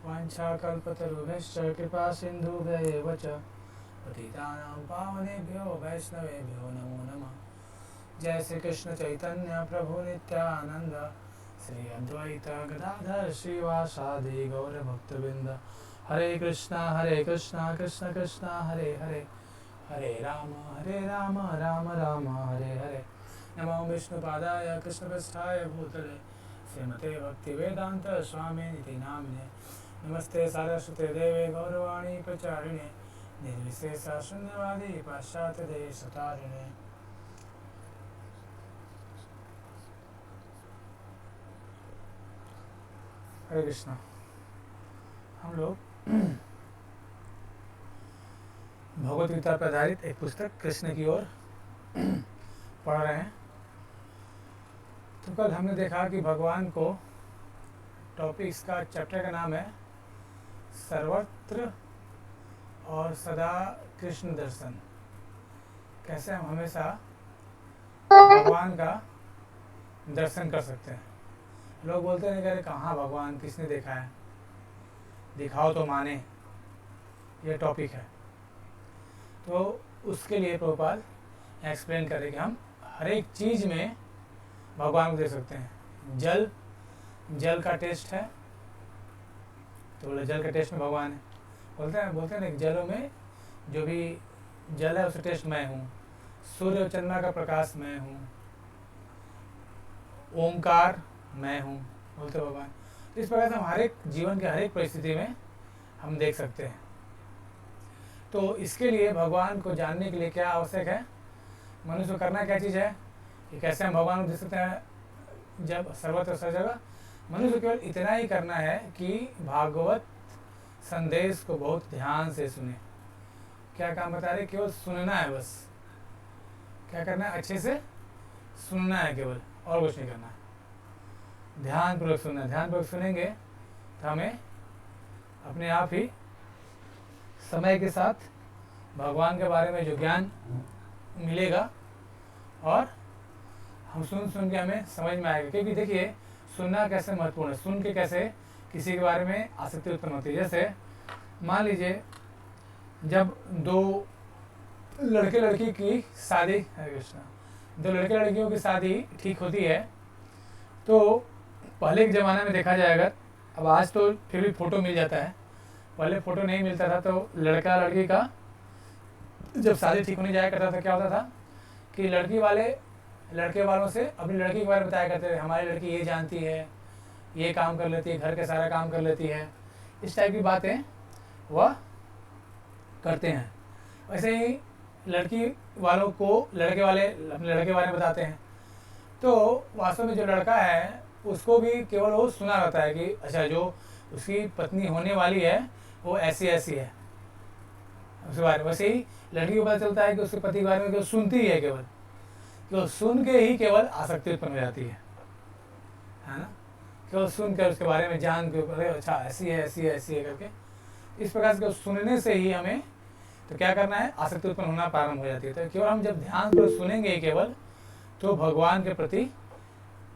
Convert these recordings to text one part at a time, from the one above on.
वाञ्छाकल्पतरुभ्यश्च कृपा सिन्धुभ्येव च पतितानां पावनेभ्यो वैष्णवेभ्यो नमो नमः। जय श्री कृष्ण चैतन्य प्रभु नित्यानंद, श्री अद्वैत गदाधर श्रीवासादि गौरभक्तवृंद। हरे कृष्णा कृष्ण कृष्ण हरे हरे, हरे राम राम राम हरे हरे। नमो विष्णुपादाय कृष्णपृष्ठाय भूतले श्रीमते भक्तिवेदांत स्वामिनिति नामिने। नमस्ते सारस्वते देवे गौरवाणी प्रचारिणे, निर्विशेष शून्यवादी पाश्चात्य देशतारिणे। हरे कृष्णा। हम लोग भगवद गीता पर आधारित एक पुस्तक कृष्ण की ओर पढ़ रहे हैं। तो कल हमने देखा कि भगवान को टॉपिक्स का चैप्टर का नाम है सर्वत्र और सदा कृष्ण दर्शन। कैसे हम हमेशा भगवान का दर्शन कर सकते हैं। लोग बोलते हैं कि कहाँ भगवान, किसने देखा है, दिखाओ तो माने, ये टॉपिक है। तो उसके लिए प्रभुपाद एक्सप्लेन करें कि हम हर एक चीज़ में भगवान को देख सकते हैं। जल का टेस्ट है तो बोले जल का टेस्ट में भगवान है। बोलते हैं ना, जलों में जो भी जल है उसका टेस्ट मैं हूँ। सूर्य और चंद्रमा का प्रकाश मैं हूँ। ओंकार मैं हूँ, बोलते भगवान। तो इस प्रकार से हम हर एक जीवन के हर एक परिस्थिति में हम देख सकते हैं। तो इसके लिए भगवान को जानने के लिए क्या आवश्यक है, मनुष्य को करना क्या चीज़ है कि कैसे हम भगवान को देख सकते हैं। जब सर्वत्र सब जगह मनुष्य केवल इतना ही करना है कि भागवत संदेश को बहुत ध्यान से सुने। क्या काम बता रहे, केवल सुनना है बस। क्या करना है, अच्छे से सुनना है केवल, और कुछ नहीं करना है। ध्यानपूर्वक सुनना है। ध्यानपूर्वक सुनेंगे तो हमें अपने आप ही समय के साथ भगवान के बारे में जो ज्ञान मिलेगा और हम सुन के हमें समझ में आएगा। क्योंकि देखिए, सुनना कैसे महत्वपूर्ण है। सुन के कैसे किसी के बारे में आसक्ति उत्पन्न होती है। जैसे मान लीजिए, जब दो लड़के लड़की की शादी, हरे कृष्णा, दो लड़के लड़कियों की शादी ठीक होती है तो पहले के ज़माने में देखा जाए, अगर अब आज तो फिर भी फ़ोटो मिल जाता है, पहले फ़ोटो नहीं मिलता था। तो लड़का लड़की का जब शादी ठीक होने जाया करता था, क्या होता था कि लड़की वाले लड़के वालों से अपनी लड़की के बारे में बताया करते थे, हमारी लड़की ये जानती है, ये काम कर लेती है, घर के सारा काम कर लेती है। इस टाइप की बातें वह करते हैं। वैसे ही लड़की वालों को लड़के वाले अपने लड़के के बारे में बताते हैं। तो वास्तव में जो लड़का है उसको भी केवल वो सुना रहता है कि अच्छा, जो उसकी पत्नी होने वाली है वो ऐसी ऐसी है, उसके बारे में। वैसे ही लड़की को पता चलता है कि उसके पति के बारे में केवल सुनती ही है, केवल सुन के ही केवल आसक्ति उत्पन्न हो जाती है ना। केवल सुन कर उसके बारे में जान के ऊपर अच्छा ऐसी है करके, इस प्रकार से सुनने से ही हमें तो क्या करना है, आसक्ति उत्पन्न होना प्रारंभ हो जाती है। तो केवल हम जब ध्यान पर सुनेंगे केवल, तो भगवान के प्रति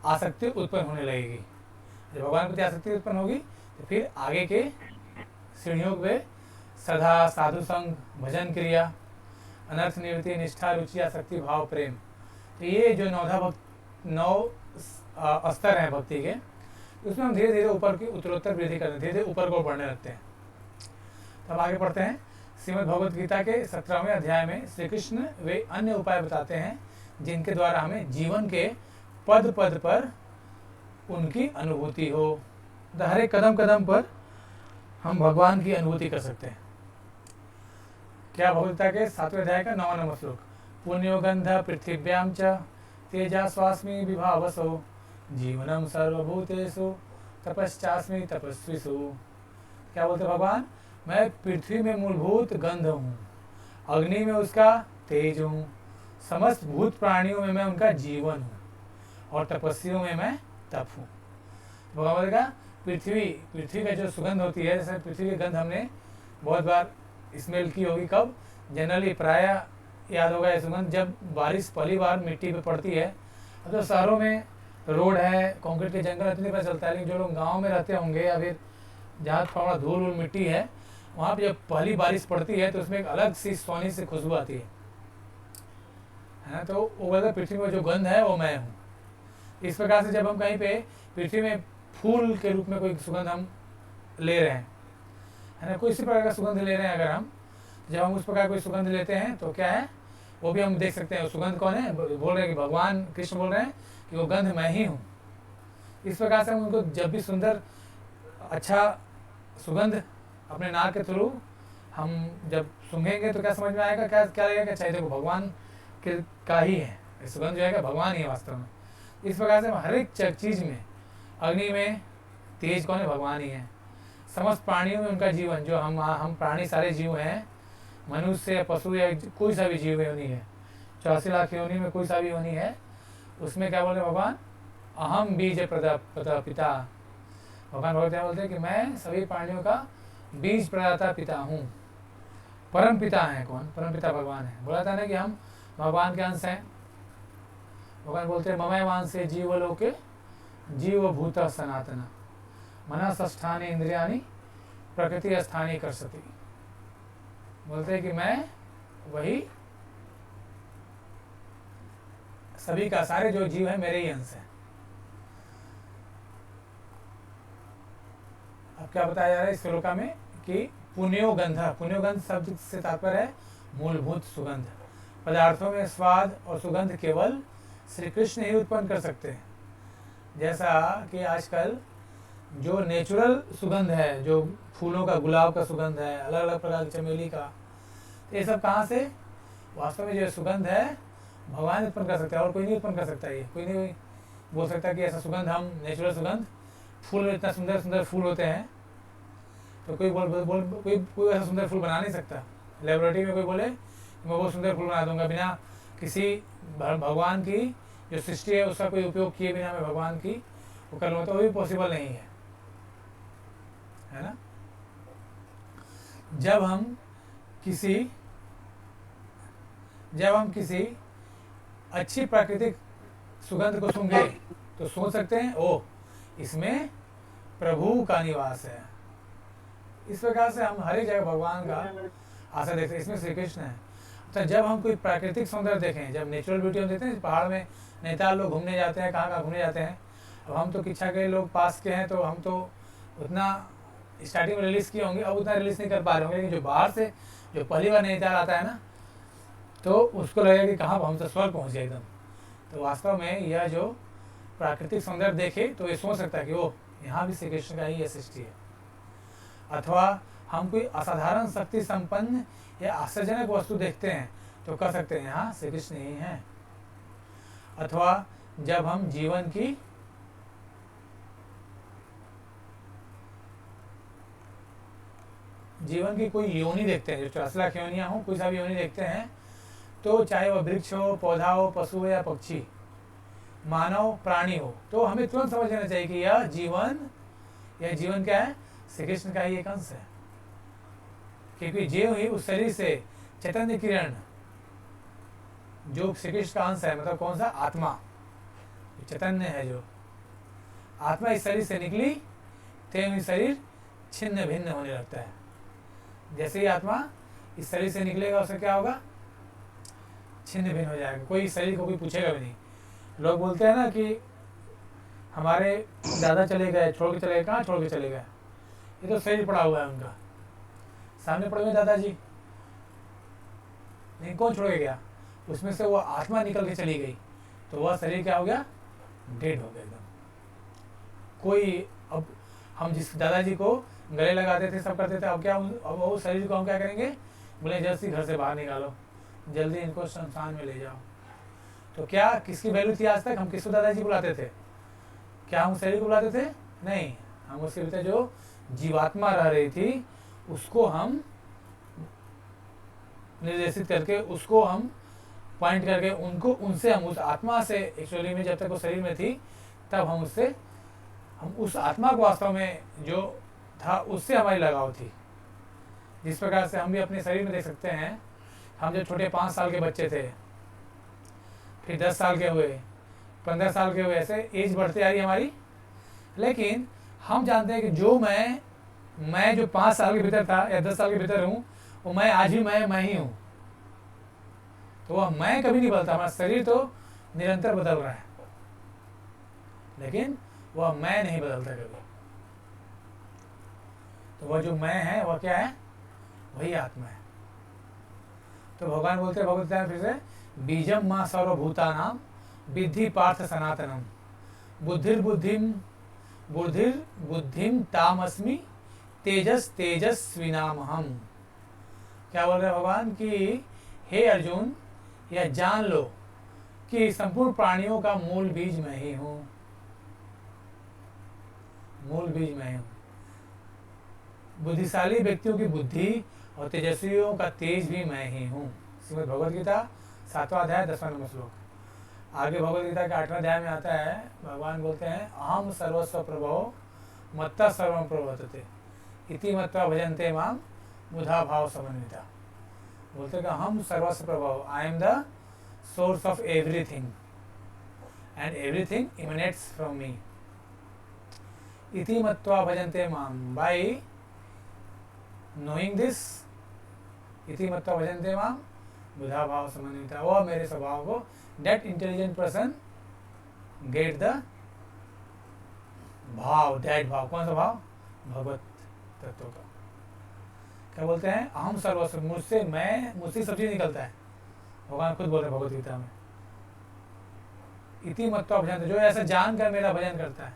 आसक्ति उत्पन्न होने लगेगी। जब भगवान के प्रति आसक्ति उत्पन्न होगी तो फिर आगे के सीढ़ियों पे सदा साधु संग, भजन क्रिया, अनर्थ निवृत्ति, निष्ठा, रुचि, आसक्ति, भाव, प्रेम। तो ये जो 9 स्तर हैं भक्ति के, उसमें हम धीरे धीरे ऊपर की उत्तरोत्तर वृद्धि करते हैं, धीरे धीरे ऊपर को बढ़ने लगते हैं। तब आगे पढ़ते हैं। श्रीमद् भगवद गीता के 17वें अध्याय में श्री कृष्ण वे अन्य उपाय बताते हैं जिनके द्वारा हमें जीवन के पद पद पर उनकी अनुभूति हो। हर एक कदम कदम पर हम भगवान की अनुभूति कर सकते हैं। क्या भगवद गीता के 7वें अध्याय का 9वां नंबर श्लोक, पुण्यो गंध पृथिव्याम च तेजा स्वास्मि विभावसो जीवनम सर्वभूतेषु तपश्चास्मि तपस्विषु। क्या बोलते भगवान, मैं पृथ्वी में मूलभूत गंध हूँ, अग्नि में उसका तेज हूँ, समस्त भूत प्राणियों में मैं उनका जीवन हूँ, और तपस्वियों में मैं तप हूँ। भगवान का पृथ्वी का जो सुगंध होती है, जैसे पृथ्वी की गंध हमने बहुत बार स्मेल की होगी। कब, जनरली प्राय याद होगा ये सुगंध जब बारिश पहली बार मिट्टी पे पड़ती है। अब तो शहरों में रोड है, कंक्रीट के जंगल, इतने पता चलता है, लेकिन जो लोग गांव में रहते होंगे या फिर जहाँ थोड़ा धूल वूल मिट्टी है, वहाँ पे जब पहली बारिश पड़ती है तो उसमें एक अलग सी सोनी से खुशबू आती है ना। तो वो बोलता पृथ्वी में जो गंध है वो मैं हूँ। इस प्रकार से जब हम कहीं पे पृथ्वी में फूल के रूप में कोई सुगंध हम ले रहे हैं, है ना, कोई इसी प्रकार का सुगंध ले रहे हैं अगर हम, जब हम उस प्रकार कोई सुगंध लेते हैं तो क्या है, वो भी हम देख सकते हैं। सुगंध कौन है, बोल रहे हैं कि भगवान कृष्ण बोल रहे हैं कि वो गंध मैं ही हूँ। इस प्रकार से हम उनको जब भी सुंदर अच्छा सुगंध अपने नाक के थ्रू हम जब सूंघेंगे तो क्या समझ में आएगा, क्या क्या लगेगा, चाहिए देखो भगवान के का ही है, सुगंध जो है भगवान ही है वास्तव में। इस प्रकार से हर एक चीज़ में, अग्नि में तेज कौन है, भगवान ही है। समस्त प्राणियों में उनका जीवन, जो हम प्राणी सारे जीव हैं, मनुष्य या पशु या कोई सा भी जीव योनि है, 84 लाख योनि में कोई सा भी योनि है, उसमें क्या बोलते भगवान, अहम बीज प्रदाता पिता। भगवान भगवत बोलते हैं कि मैं सभी प्राणियों का बीज प्रदाता पिता हूँ। परम पिता हैं कौन, परम पिता भगवान है। बोला था ना कि हम भगवान के अंश हैं। भगवान बोलते हैं ममय वांसे जीवलोके जीवभूत सनातन मनसस्थानी इंद्रियानी प्रकृति स्थानी करसति। बोलते हैं कि मैं वही, सभी का, सारे जो जीव है मेरे ही अंश है। अब क्या बताया जा रहा है इस श्लोका में कि पुण्योगंध, पुण्योगंध शब्द से तात्पर्य है मूलभूत सुगंध। पदार्थों में स्वाद और सुगंध केवल श्री कृष्ण ही उत्पन्न कर सकते हैं। जैसा कि आजकल जो नेचुरल सुगंध है, जो फूलों का, गुलाब का सुगंध है, अलग अलग प्रकार की चमेली का, ये सब कहाँ से, वास्तव में जो सुगंध है भगवान उत्पन्न कर सकता है और कोई नहीं उत्पन्न कर सकता। ये कोई नहीं बोल सकता कि ऐसा सुगंध, हम नेचुरल सुगंध, फूल में इतना सुंदर सुंदर फूल होते हैं तो कोई कोई ऐसा सुंदर फूल बना नहीं सकता। लेबोरेटरी में कोई बोले मैं बहुत सुंदर फूल बना दूंगा बिना किसी भगवान की जो सृष्टि है उसका कोई उपयोग किए बिना मैं भगवान की वो कर लूँगा, तो वो भी पॉसिबल नहीं है ना। जब हम किसी अच्छी प्राकृतिक सुगंध को सूंघे तो सोच सकते हैं ओ इसमें प्रभु का निवास है। इस प्रकार से हम हर एक जगह भगवान का आशा देखते हैं, इसमें श्री कृष्ण है। तो जब हम कोई प्राकृतिक सौंदर्य देखें, जब नेचुरल ब्यूटी हम देखते हैं, पहाड़ में नैनीताल लोग घूमने जाते हैं, कहाँ घूमने जाते हैं। अब हम तो किच्छा के लोग पास के हैं तो हम तो उतना स्टार्टिंग में रिलीज़ किए होंगे, अब उतना रिलीज़ नहीं कर पा रहे होंगे, लेकिन जो बाहर से जो पहली बार नैनीताल आता है ना तो उसको लगेगा कि कहाँ हम तो स्वर्ग पहुँच गए एकदम। तो वास्तव में यह जो प्राकृतिक सौंदर्य देखे तो ये सोच सकता है कि वो यहाँ भी श्री कृष्ण का ही सृष्टि है। अथवा हम कोई असाधारण शक्ति संपन्न या आश्चर्यजनक वस्तु देखते हैं तो कह सकते हैं यहाँ श्री कृष्ण ही हैं। अथवा जब हम जीवन की कोई योनि देखते हैं, जो 84 लाख योनियाँ हों, कोई सा भी योनि देखते हैं, तो चाहे वह वृक्ष हो, पौधा हो, पशु हो या पक्षी, मानव प्राणी हो, तो हमें तुरंत समझ लेना चाहिए कि यह जीवन क्या है, श्री कृष्ण का ही एक अंश है। क्योंकि जीव ही उस शरीर से चैतन्य किरण जो श्री कृष्ण का अंश है, मतलब कौन सा, आत्मा, चैतन्य है, जो आत्मा इस शरीर से निकली तेवं शरीर छिन्न भिन्न होने लगता है। जैसे ही आत्मा इस शरीर से निकलेगा उससे क्या होगा, छिन्न भिन्न हो जाएगा। कोई शरीर को कोई पूछेगा भी नहीं। लोग बोलते हैं ना कि हमारे दादा चले गए, छोड़ के चले गए, कहाँ छोड़ के चले गए, ये तो शरीर पड़ा हुआ है उनका, सामने पड़े हुए दादाजी, नहीं कौन छोड़ के गया, उसमें से वो आत्मा निकल के चली गई, तो वह शरीर क्या हो गया, डेड हो गया एकदम। कोई, अब हम जिस दादाजी को गले लगाते थे, सब करते थे, अब क्या, अब वो शरीर को हम क्या करेंगे, बोले जल्दी घर से बाहर निकालो, जल्दी इनको शमशान में ले जाओ। तो क्या किसकी वैल्यू थी आज तक, हम किसको दादाजी बुलाते थे, क्या हम शरीर को बुलाते थे, नहीं, हम उसके भीतर जो जीवात्मा रह रही थी उसको हम निर्देशित करके, उसको हम पॉइंट करके, उनसे हम उस आत्मा से, एक्चुअली में जब तक वो शरीर में थी तब हम उस आत्मा को वास्तव में जो था उससे हमारी लगाव थी। जिस प्रकार से हम भी अपने शरीर में देख सकते हैं, हम जब छोटे 5 साल के बच्चे थे, फिर 10 साल के हुए, 15 साल के हुए, ऐसे एज बढ़ती आ रही हमारी, लेकिन हम जानते हैं कि जो मैं मैं जो 5 साल के भीतर था या 10 साल के भीतर हूँ, वो मैं आज भी मैं ही हूँ। तो वह मैं कभी नहीं बदलता, हमारा शरीर तो निरंतर बदल रहा है, लेकिन वह मैं नहीं बदलता कभी। तो वह जो मैं है वह क्या है? वही आत्मा है। तो भगवान बोलते हैं भगवत गीता में फिर से, बीजम माँ सर्वभूतानाम विद्धि पार्थ सनातनम बुद्धिर्बुद्धिम बुद्धिर्बुद्धिम तामस्मि तेजस तेजस्विनाम हम। क्या बोल रहे हैं भगवान कि हे अर्जुन, यह जान लो कि संपूर्ण प्राणियों का मूल बीज मैं ही हूँ। मूल बीज मैं हूँ। बुद्धिशाली व्यक्तियों की बुद्धि और तेजस्वियों का तेज भी मैं ही हूँ। श्रीमद् भगवद गीता 7वां अध्याय 10वां नंबर श्लोक। आगे भगवद गीता के 8वां अध्याय में आता है, भगवान बोलते हैं अहम सर्वस्व प्रभो मत्ता सर्वम प्रवर्तते इति मत्वा भजन्ते माम मुधा भाव समन्विता। बोलते हैं कि हम सर्वस्व प्रभो, I am the source of everything and everything emanates from me. इति मत्वा भजन्ते माम, बाय knowing this, इति मत्वा भजन्ते माम बुधा भाव समन्विता। वह मेरे स्वभाव को, that intelligent person get the भाव, that भाव, कौन सा भाव? भगवत तत्व का। क्या बोलते हैं? अहम सर्वस्व, मुझसे सब चीज निकलता है। भगवान खुद बोल रहे भगवत गीता में, इति मत्वा भजन्ते, जो ऐसा जानकर मेरा भजन करता है।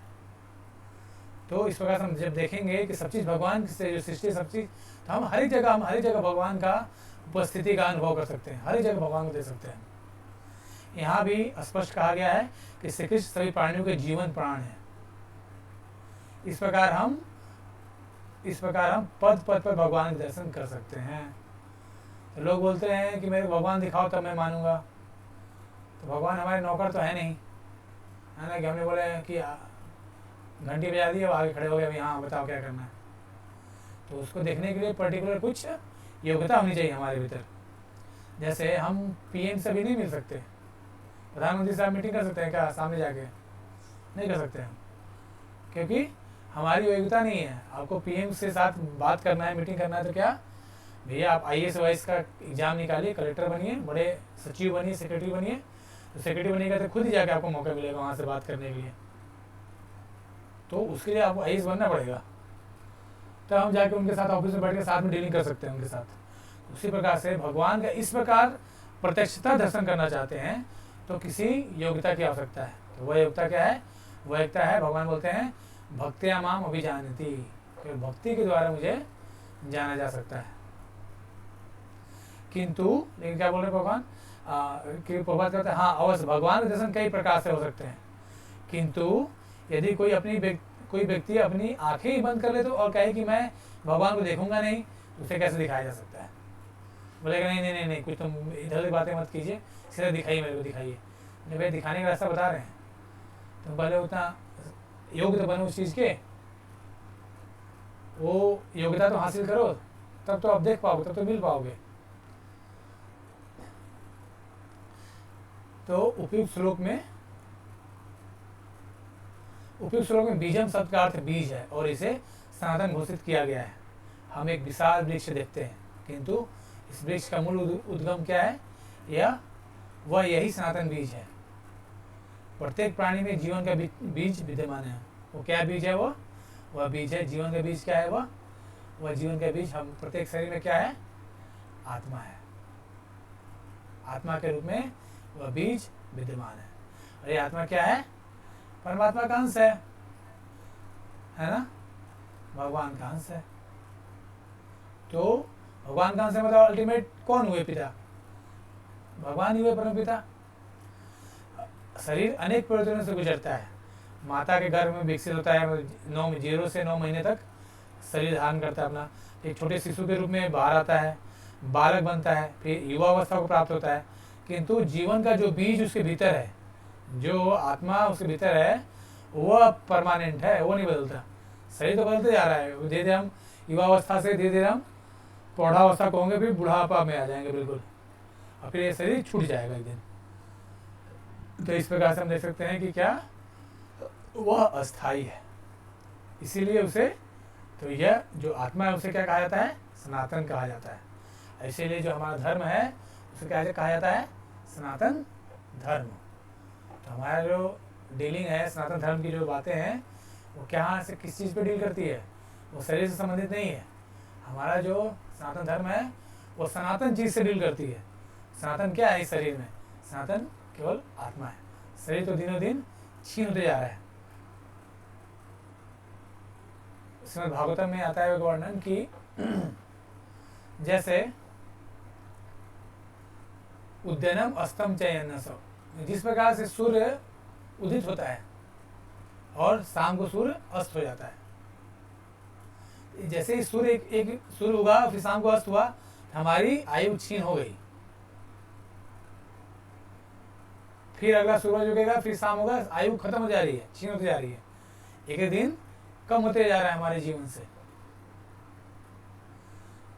तो इस प्रकार से हम जब देखेंगे कि सब चीज़ भगवान से जो सृष्टि सब चीज़, तो हम हर एक जगह भगवान का उपस्थिति का अनुभव कर सकते हैं, हर एक जगह भगवान को दे सकते हैं। यहाँ भी स्पष्ट कहा गया है कि श्री कृष्ण सभी प्राणियों के जीवन प्राण है। इस प्रकार हम पद पद पर भगवान के दर्शन कर सकते हैं। तो लोग बोलते हैं कि मेरे भगवान दिखाओ तब मैं मानूंगा। तो भगवान हमारे नौकर तो है नहीं, है ना, कि हमने बोले कि घंटी बजा दी और आगे खड़े हो गए, अभी हाँ बताओ क्या करना है। तो उसको देखने के लिए पर्टिकुलर कुछ योग्यता होनी चाहिए हमारे भीतर। जैसे हम पीएम से भी नहीं मिल सकते, प्रधानमंत्री साहब मीटिंग कर सकते हैं क्या सामने जाके? नहीं कर सकते हम, क्योंकि हमारी योग्यता नहीं है। आपको पीएम से साथ बात करना है, मीटिंग करना है, तो क्या भैया आप IAS वाइस का एग्जाम निकालिए, कलेक्टर बनिए, बड़े सचिव बनिए, सेक्रेटरी बनिए। तो सेक्रेटरी बनिएगा तो खुद ही जाके आपको मौका मिलेगा वहाँ से बात करने के लिए। तो उसके लिए आपको IAS बनना पड़ेगा, तब हम जाके उनके साथ ऑफिस में बैठ के साथ में डीलिंग कर सकते हैं उनके साथ। उसी प्रकार से भगवान का इस प्रकार प्रत्यक्षता दर्शन करना चाहते हैं तो किसी योग्यता की आवश्यकता है। तो वह योग्यता क्या है? वह योग्यता है, भगवान बोलते हैं भक्त्या माम अभिजानती, कि भक्ति के द्वारा मुझे जाना जा सकता है। किंतु लेकिन क्या बोल रहे भगवान कि प्रभात कहते हैं हाँ अवश्य भगवान के दर्शन कई प्रकार से हो सकते हैं, किंतु यदि कोई व्यक्ति अपनी आंखें ही बंद कर ले तो और कहे कि मैं भगवान को देखूंगा नहीं, तो उसे कैसे दिखाया जा सकता है? बोलेगा नहीं नहीं नहीं नहीं, कुछ तुम इधर बातें मत कीजिए, सीधे दिखाइए, मेरे को दिखाइए। नहीं भाई, दिखाने का रास्ता बता रहे हैं, तुम पहले उतना योग्य तो बनो उस चीज़ के, वो योग्यता तो हासिल करो, तब तो आप देख पाओगे, तब तो मिल पाओगे। तो उपयुक्त श्लोक में बीजम शब्द का अर्थ बीज है और इसे सनातन घोषित किया गया है। हम एक विशाल वृक्ष देखते हैं, किंतु इस वृक्ष का मूल उद्गम क्या है? वह यही सनातन बीज है। प्रत्येक प्राणी में जीवन का बीज विद्यमान है। वो क्या बीज है? वह बीज है जीवन का बीज। क्या है वह जीवन का बीज हम प्रत्येक शरीर में क्या है? आत्मा है। आत्मा के रूप में वह बीज विद्यमान है। और ये आत्मा क्या है? परमात्मा का अंश है ना, भगवान का अंश है। तो भगवान का अंश है, मतलब अल्टीमेट कौन हुए? पिता, भगवान ही हुए परम पिता। शरीर अनेक परिवर्तनों से गुजरता है। माता के गर्भ में विकसित होता है, 0 से 9 महीने तक शरीर धारण करता है अपना। एक छोटे शिशु के रूप में बाहर आता है, बालक बनता है, फिर युवावस्था को प्राप्त होता है। किंतु जीवन का जो बीज उसके भीतर है, जो आत्मा उसके भीतर है, वह परमानेंट है, वो नहीं बदलता। शरीर तो बदलते जा रहा है। धीरे धीरे हम युवावस्था से धीरे धीरे हम प्रौढ़ावस्था को होंगे, फिर बुढ़ापा में आ जाएंगे बिल्कुल, और फिर ये शरीर छूट जाएगा एक दिन। तो इस प्रकार से हम देख सकते हैं कि क्या वह अस्थाई है, इसीलिए उसे तो यह जो आत्मा है उसे क्या कहा जाता है? सनातन कहा जाता है। इसीलिए जो हमारा धर्म है उसे क्या कहा जाता है? सनातन धर्म। तो हमारा जो डीलिंग है, सनातन धर्म की जो बातें हैं वो क्या से किस चीज़ पे डील करती है? वो शरीर से संबंधित नहीं है। हमारा जो सनातन धर्म है वो सनातन चीज़ से डील करती है। सनातन क्या है इस शरीर में? सनातन केवल आत्मा है। शरीर तो दिनों दिन छीन होते जा रहा है। श्रीमद् भागवतम में आता है एक वर्णन कि जैसे उद्यनम अस्तम चयनसो, जिस प्रकार से सूर्य उदित होता है और शाम को सूर्य अस्त हो जाता है, जैसे ही सूर्य एक सूर्य उगा फिर शाम को अस्त हुआ, हमारी आयु छीन हो गई। फिर अगला सूरज उगेगा, फिर शाम होगा, आयु खत्म हो जा रही है, छीन होती जा रही है। एक एक दिन कम होते जा रहा है हमारे जीवन से।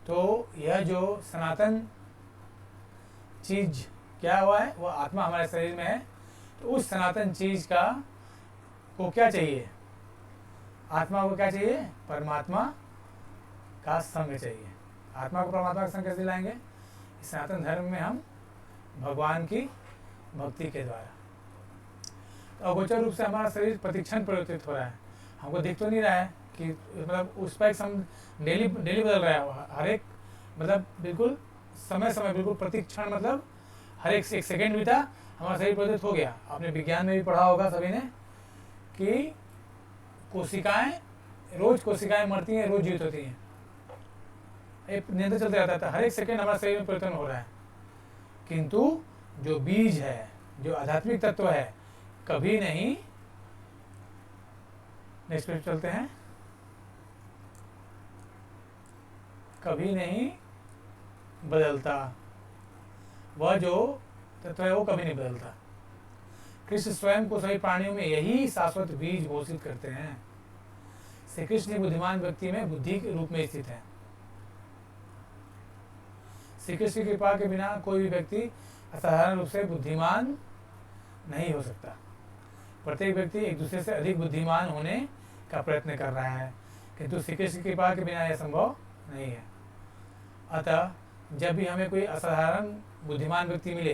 तो यह जो सनातन चीज क्या हुआ है, वो आत्मा हमारे शरीर में है। तो उस सनातन चीज का को क्या चाहिए? आत्मा को क्या चाहिए? परमात्मा का संग चाहिए। आत्मा को परमात्मा का संग कैसे दिलाएंगे? इस सनातन धर्म में हम भगवान की भक्ति के द्वारा। तो अगोचर रूप से हमारा शरीर प्रतिक्षण परिवर्तित हो रहा है। हमको दिख तो नहीं रहा है कि मतलब उस पर डेली बदल रहा है। हर एक मतलब बिल्कुल समय समय बिल्कुल प्रतिक्षण, मतलब हर एक सेकंड बीता हमारा शरीर परिवर्तित हो गया। आपने विज्ञान में भी पढ़ा होगा सभी ने कि कोशिकाएं मरती हैं, रोज जीवित होती हैं। एक निरंतर चलते रहता है, हर एक सेकंड हमारे शरीर में परिवर्तन हो रहा है। किंतु जो बीज है, जो आध्यात्मिक तत्व है, कभी नहीं, नेक्स्ट पेज चलते हैं, कभी नहीं बदलता। वह जो तत्व है वो कभी नहीं बदलता। कृष्ण स्वयं को सभी प्राणियों में यही शाश्वत बीज घोषित करते हैं। श्री कृष्ण बुद्धिमान व्यक्ति में बुद्धि के रूप में स्थित है। श्री कृष्ण की कृपा के बिना कोई भी व्यक्ति असाधारण रूप से बुद्धिमान नहीं हो सकता। प्रत्येक व्यक्ति एक दूसरे से अधिक बुद्धिमान होने का प्रयत्न कर रहा है, किंतु श्री कृष्ण की कृपा के बिना यह संभव नहीं है। अतः जब भी हमें कोई असाधारण बुद्धिमान व्यक्ति मिले,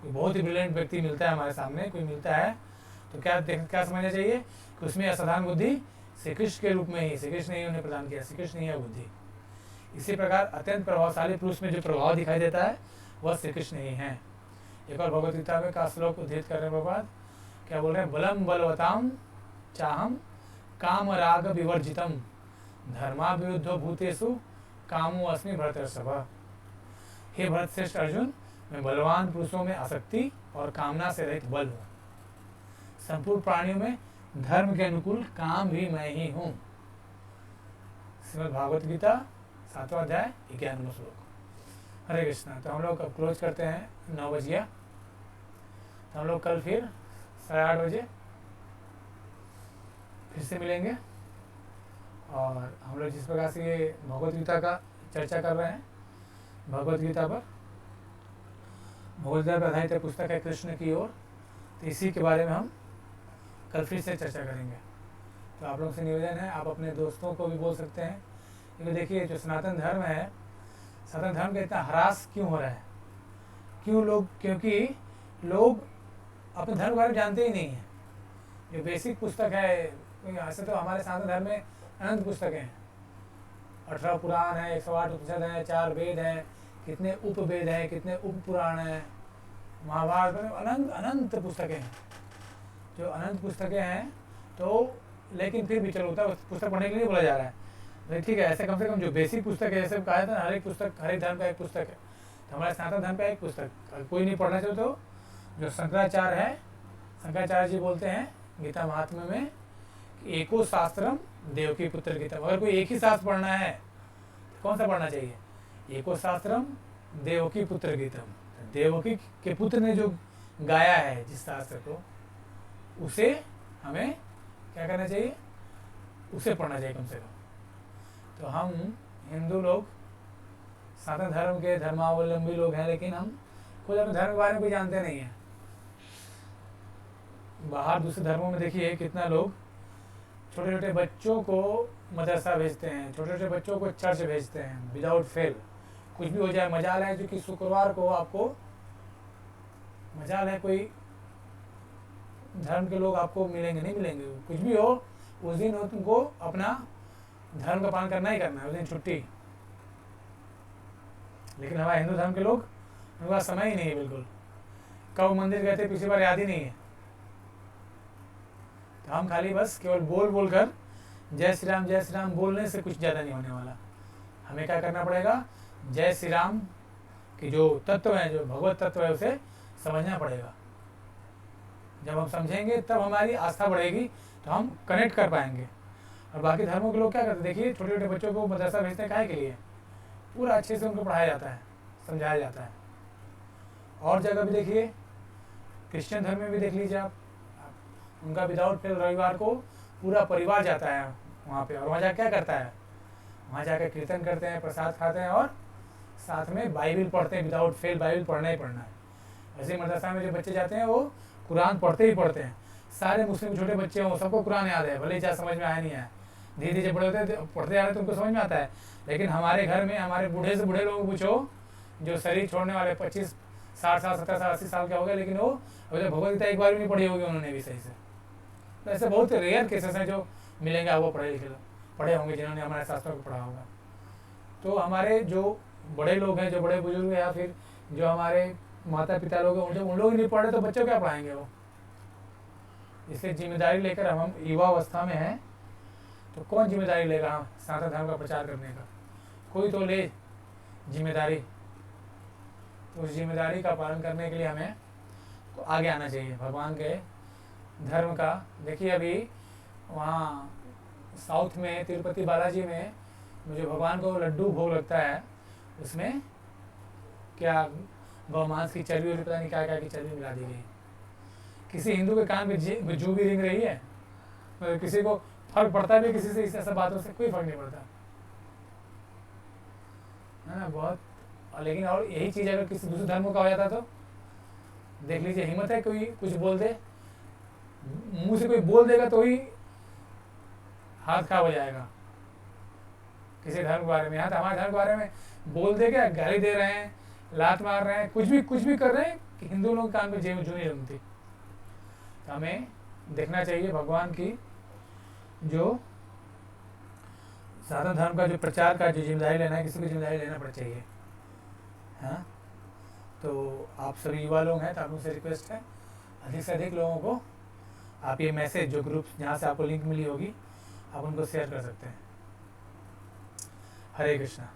कोई बहुत ही ब्रिलियंट व्यक्ति मिलता है हमारे सामने, कोई मिलता है, तो क्या समझना चाहिए कि उसमें असाधारण बुद्धि श्री कृष्ण के रूप में ही, श्री कृष्ण ने ही उन्हें प्रदान किया, श्री कृष्ण ही है बुद्धि। इसी प्रकार अत्यंत प्रभावशाली पुरुष में जो प्रभाव दिखाई देता है वह श्री कृष्ण ही है। एक और भगवद गीता में का श्लोक उद्धृत करने के बाद क्या बोल रहे हैं? बलम बलवताम चाहम काम राग विवर्जितम धर्माभिरुद्धो भूतेषु कामो अस्मि भरतर्षभ। हे भरतश्रेष्ठ अर्जुन, मैं बलवान पुरुषों में आसक्ति और कामना से रहित बल हूँ। संपूर्ण प्राणियों में धर्म के अनुकूल काम भी मैं ही हूँ। श्रीमद् भागवत गीता 7वां अध्याय 11वां श्लोक। हरे कृष्णा। तो हम लोग अब क्लोज करते हैं, 9 बज गया। तो हम लोग कल फिर 8:30 बजे फिर से मिलेंगे और हम लोग जिस प्रकार से ये भगवद गीता का चर्चा कर रहे हैं, भगवद गीता पर आधारित पुस्तक है कृष्ण की ओर, तो इसी के बारे में हम कल फिर से चर्चा करेंगे। तो आप लोगों से निवेदन है, आप अपने दोस्तों को भी बोल सकते हैं, क्योंकि देखिए जो सनातन धर्म है, सनातन धर्म का इतना ह्रास क्यों हो रहा है? क्योंकि लोग अपने धर्म के बारे में जानते ही नहीं है। जो बेसिक पुस्तक है, ऐसे तो हमारे सनातन धर्म में अनंत पुस्तकें हैं, 18 पुराण है, 108 उपनिषद है, 4 वेद हैं, कितने उपवेद हैं, कितने उप पुराण हैं, महाभारत में अनंत पुस्तकें हैं। जो अनंत पुस्तकें हैं, तो लेकिन फिर भी चलो होता है, पुस्तक पढ़ने के लिए बोला जा रहा है, लेकिन ठीक है, ऐसे कम से कम जो बेसिक पुस्तक है, जैसे कहा जाता है हर एक पुस्तक, हर एक धर्म का एक पुस्तक है, तो हमारे सनातन धर्म का एक पुस्तक कोई नहीं पढ़ना चाहे तो जो शंकराचार्य है, शंकराचार्य जी बोलते हैं गीता महात्म्य में कि एको शास्त्रम देवकी पुत्र गीता। अगर कोई एक ही शास्त्र पढ़ना है तो कौन सा पढ़ना चाहिए? एको शास्त्रम देवकी पुत्र गीतम। देवकी के पुत्र ने जो गाया है जिस शास्त्र को, उसे हमें क्या करना चाहिए? उसे पढ़ना चाहिए कम से कम। तो हम हिंदू लोग सनातन धर्म के धर्मावलंबी लोग हैं, लेकिन हम खुद अपने धर्म के बारे में कोई जानते नहीं हैं। बाहर दूसरे धर्मों में देखिए कितना लोग छोटे छोटे बच्चों को मदरसा भेजते हैं, छोटे छोटे बच्चों को चर्च भेजते हैं विदाउट फेल। कुछ भी हो जाए, मजाल है जो कि शुक्रवार को आपको, मजाल है कोई धर्म के लोग आपको मिलेंगे, नहीं मिलेंगे, कुछ भी हो उस दिन हो तुमको अपना धर्म का पालन करना ही करना है, उस दिन छुट्टी। लेकिन हमारे हिंदू धर्म के लोग, उनके पास समय ही नहीं है बिल्कुल। कब मंदिर गए थे पिछली बार याद ही नहीं है। तो हम खाली बस केवल बोल बोल कर जय श्री राम बोलने से कुछ ज़्यादा नहीं होने वाला। हमें क्या करना पड़ेगा, जय श्री राम की जो तत्व है, जो भगवत तत्व है, उसे समझना पड़ेगा। जब हम समझेंगे तब हमारी आस्था बढ़ेगी, तो हम कनेक्ट कर पाएंगे। और बाकी धर्मों के लोग क्या करते हैं, देखिए छोटे छोटे बच्चों को मदरसा भेजते हैं काहे के लिए, पूरा अच्छे से उनको पढ़ाया जाता है, समझाया जाता है। और जगह भी देखिए, क्रिश्चियन धर्म में भी देख लीजिए आप, उनका विदाउट फेल रविवार को पूरा परिवार जाता है वहाँ पे, और वहाँ जाकर क्या करता है, वहाँ जाकर कीर्तन करते हैं, प्रसाद खाते हैं और साथ में बाइबल पढ़ते हैं। विदाउट फेल बाइबल पढ़ना ही पढ़ना है। ऐसे मदरसा में जो बच्चे जाते हैं वो कुरान पढ़ते ही पढ़ते हैं। सारे मुस्लिम छोटे बच्चे हों, सबको कुरान याद है, भले ही चाहे समझ में आया नहीं आया, धीरे धीरे बड़े होते पढ़ते जा रहे तो उनको समझ में आता है। लेकिन हमारे घर में हमारे बूढ़े से बूढ़े लोगों को पूछो, जो शरीर छोड़ने वाले 25 60 साल 70 साल 80 साल के हो गए, लेकिन वो अभी तक भगवद गीता एक बार भी नहीं पढ़ी होगी उन्होंने भी सही से। तो ऐसे बहुत रेयर केसेस हैं जो मिलेंगे आपको पढ़े होंगे, जिन्होंने हमारे शास्त्रों को पढ़ा होगा। तो हमारे जो बड़े लोग हैं, जो बड़े बुजुर्ग हैं, या फिर जो हमारे माता पिता लोग हैं, जब उन लोग नहीं पढ़े तो बच्चों क्या पढ़ाएंगे वो। इसलिए जिम्मेदारी लेकर हम युवा अवस्था में हैं, तो कौन जिम्मेदारी लेगा हम सनातन धर्म का प्रचार करने का, कोई तो ले जिम्मेदारी। तो उस जिम्मेदारी का पालन करने के लिए हमें तो आगे आना चाहिए भगवान के धर्म का। देखिए अभी वहाँ साउथ में तिरुपति बालाजी में जो भगवान को लड्डू भोग लगता है, उसमें क्या गौमांस की चर्बी और पता नहीं क्या क्या की चर्बी मिला दी गई। किसी हिंदू के कान में जू भी रिंग रही है, मतलब किसी को फर्क पड़ता है भी, किसी से इस ऐसा बातों से कोई फर्क नहीं पड़ता है ना बहुत। लेकिन और यही चीज़ अगर किसी दूसरे धर्म का हो जाता तो देख लीजिए, हिम्मत है कोई कुछ बोल दे, मुंह से कोई बोल देगा तो ही हाथ खराब हो जाएगा किसी धर्म के बारे में। यहाँ तो हमारे धर्म के बारे में बोल दे क्या, गाली दे रहे हैं, लात मार रहे हैं, कुछ भी कर रहे हैं कि हिंदू लोग कान में जू नहीं रंगती। तो हमें देखना चाहिए भगवान की जो सनातन धर्म का जो प्रचार का जो जिम्मेदारी लेना है, किसी को जिम्मेदारी लेना पड़ चाहिए। हाँ, तो आप सभी युवा लोग हैं तो आप उनसे रिक्वेस्ट है, अधिक से अधिक लोगों को आप ये मैसेज, जो ग्रुप जहाँ से आपको लिंक मिली होगी, आप उनको शेयर कर सकते हैं। हरे कृष्णा।